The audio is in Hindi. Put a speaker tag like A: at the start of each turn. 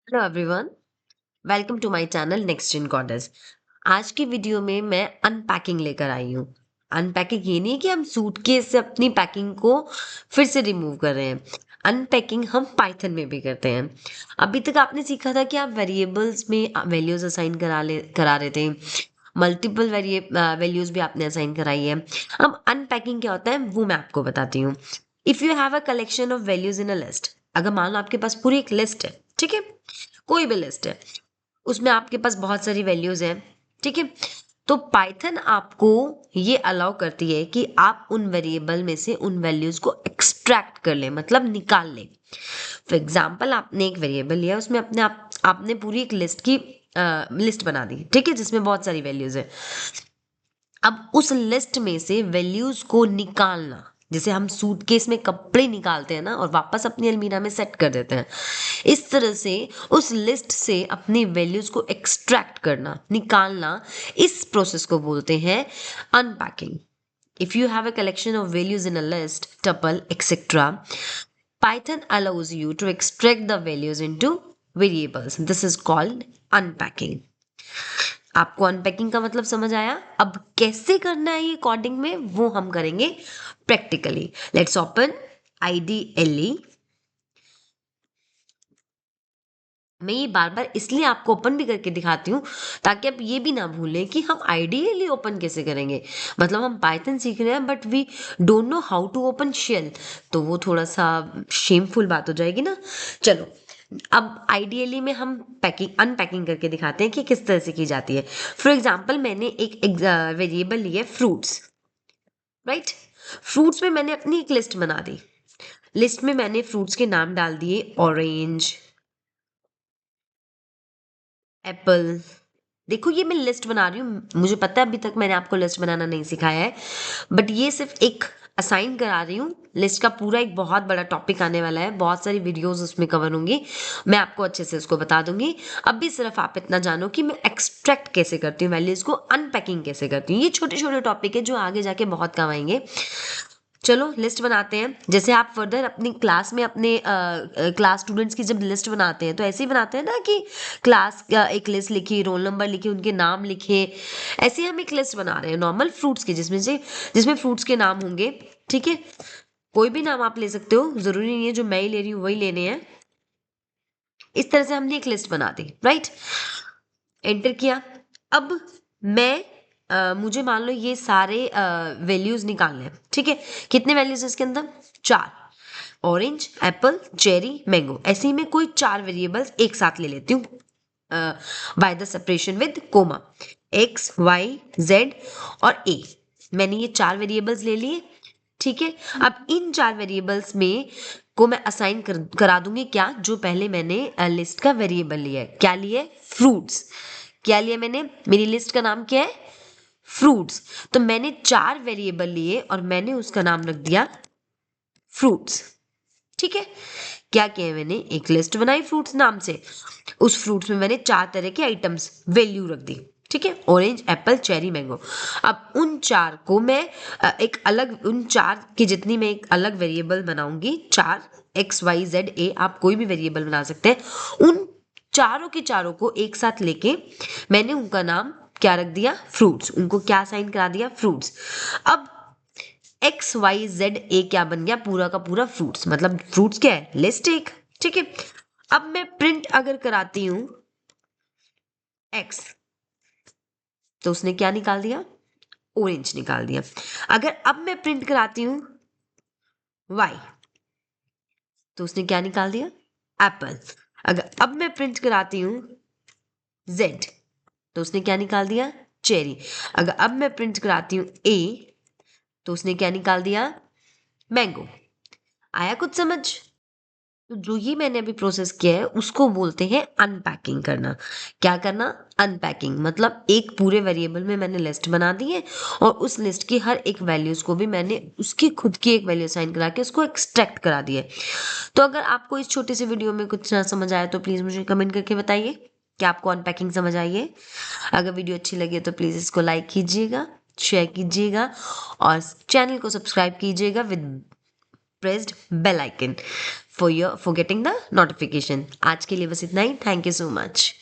A: Hello everyone, welcome to my channel next gen goddess. आज की वीडियो में मैं अनपैकिंग लेकर आई हूँ। अनपैकिंग ये नहीं कि हम सूटकेस से अपनी पैकिंग को फिर से रिमूव कर रहे हैं। अनपैकिंग हम पाइथन में भी करते हैं। अभी तक आपने सीखा था कि आप वेरिएबल्स में वैल्यूज असाइन करा रहे थे। मल्टीपल वैल्यूज भी आपने असाइन कराई है। अब अनपैकिंग क्या होता है वो मैं आपको बताती हूँ। If you have a collection of values in a list, अगर मान लो आपके पास पूरी एक लिस्ट है, ठीक है, कोई भी लिस्ट है, उसमें आपके पास बहुत सारी वैल्यूज हैं, ठीक है, तो पाइथन आपको ये अलाउ करती है कि आप उन वेरिएबल में से उन वैल्यूज को एक्सट्रैक्ट कर लें, मतलब निकाल लें। फॉर एग्जाम्पल, आपने एक वेरिएबल लिया, उसमें आपने पूरी एक लिस्ट की लिस्ट बना दी, ठीक है, जिसमें बहुत सारी वैल्यूज है। अब उस लिस्ट में से वैल्यूज को निकालना, जैसे हम सूटकेस में कपड़े निकालते हैं ना और वापस अपनी अलमीरा में सेट कर देते हैं, इस तरह से उस लिस्ट से अपनी वैल्यूज को एक्सट्रैक्ट करना, निकालना, इस प्रोसेस को बोलते हैं unpacking. If you have a collection of values in a list, tuple, etc., Python allows you to extract the values into variables. This is called unpacking. आपको अनपैकिंग का मतलब समझ आया? अब कैसे करना है ये कोडिंग में वो हम करेंगे प्रैक्टिकली। Let's open IDLE। मैं ये बार बार इसलिए आपको ओपन भी करके दिखाती हूँ ताकि आप ये भी ना भूलें कि हम आइडियली ओपन कैसे करेंगे। मतलब हम पाइथन सीख रहे हैं but we don't know how to open shell, तो वो थोड़ा सा शेमफुल बात हो जाएगी ना। चलो, अब आइडियली में हम पैकिंग अनपैकिंग करके दिखाते हैं कि किस तरह से की जाती है। फॉर एग्जाम्पल, मैंने एक वेरिएबल ली है फ्रूट्स, राइट। फ्रूट्स में मैंने अपनी एक लिस्ट बना दी। लिस्ट में मैंने फ्रूट्स के नाम डाल दिए, ऑरेंज, एप्पल। देखो, ये मैं लिस्ट बना रही हूँ, मुझे पता है अभी तक मैंने आपको लिस्ट बनाना नहीं सिखाया है, बट ये सिर्फ एक असाइन करा रही हूँ। लिस्ट का पूरा एक बहुत बड़ा टॉपिक आने वाला है, बहुत सारी वीडियोस उसमें कवर होंगी, मैं आपको अच्छे से उसको बता दूंगी। अभी सिर्फ आप इतना जानो कि मैं एक्सट्रैक्ट कैसे करती हूँ वैल्यूज को, अनपैकिंग कैसे करती हूँ। ये छोटे छोटे टॉपिक है जो आगे जाके बहुत काम आएंगे। चलो लिस्ट बनाते हैं। जैसे आप फर्दर अपनी क्लास में अपने क्लास स्टूडेंट्स की जब लिस्ट बनाते हैं तो ऐसे ही बनाते हैं ना कि क्लास का एक लिस्ट लिखी, रोल नंबर लिखे, उनके नाम लिखे। ऐसे ही हम एक लिस्ट बना रहे हैं नॉर्मल फ्रूट्स की, जिसमें फ्रूट्स के नाम होंगे, ठीक है। कोई भी नाम आप ले सकते हो, जरूरी नहीं है जो मैं ही ले रही हूँ वही लेने हैं। इस तरह से हमने एक लिस्ट बना दी, राइट। एंटर किया। अब मैं मुझे मान लो ये सारे वैल्यूज निकालने हैं, ठीक है। कितने वैल्यूज है इसके अंदर? चार। ऑरेंज, एप्पल, चेरी, मैंगो, ऐसे ही मैं कोई चार वेरिएबल्स एक साथ ले लेती हूँ by the separation with comma. X, Y, Z और ए, मैंने ये चार वेरिएबल्स ले लिए, ठीक है। अब इन चार वेरिएबल्स में को मैं असाइन करा दूंगी क्या, जो पहले मैंने लिस्ट का वेरिएबल लिया है। क्या लिया है? फ्रूट्स। क्या लिया मैंने? मेरी लिस्ट का नाम क्या है? फ्रूट्स। तो मैंने चार वेरिएबल लिए और मैंने उसका नाम रख दिया फ्रूट्स, ठीक है। क्या किया है मैंने? एक लिस्ट बनाई फ्रूट्स नाम से, उस फ्रूट्स में मैंने चार तरह के आइटम्स वैल्यू रख दी, ठीक है। Orange, Apple, cherry, mango. अब उन चार को मैं एक अलग, उन चार की जितनी मैं एक अलग वेरिएबल बनाऊंगी, चार, एक्स वाई जेड ए, आप कोई भी वेरिएबल बना सकते हैं। उन चारों के चारों को एक साथ लेके मैंने उनका नाम क्या रख दिया? फ्रूट्स। उनको क्या साइन करा दिया? फ्रूट्स। अब एक्स वाई जेड ए क्या बन गया? पूरा का पूरा फ्रूट्स। मतलब फ्रूट्स क्या है? लिस्ट एक, ठीक है। अब मैं प्रिंट अगर कराती हूं एक्स, तो उसने क्या निकाल दिया? ऑरेंज निकाल दिया। अगर अब मैं प्रिंट कराती हूं वाई, तो उसने क्या निकाल दिया? एप्पल। अगर अब मैं प्रिंट कराती हूं जेड, तो उसने क्या निकाल दिया? चेरी। अगर अब मैं प्रिंट कराती हूं ए, तो उसने क्या निकाल दिया? मैंगो। आया कुछ समझ? तो जो ये मैंने अभी प्रोसेस किया है उसको बोलते हैं अनपैकिंग करना। क्या करना? अनपैकिंग। मतलब एक पूरे वेरिएबल में मैंने लिस्ट बना दी है और उस लिस्ट की हर एक वैल्यूज को भी मैंने उसकी खुद की एक वैल्यू साइन करा के उसको एक्सट्रैक्ट करा दिया है। तो अगर आपको इस छोटी सी वीडियो में कुछ ना समझ आया तो प्लीज मुझे कमेंट करके बताइए कि आपको अनपैकिंग समझ आई है। अगर वीडियो अच्छी लगी तो प्लीज इसको लाइक कीजिएगा, शेयर कीजिएगा और चैनल को सब्सक्राइब कीजिएगा with pressed bell icon for getting the notification. आज के लिए बस इतना ही। Thank you so much.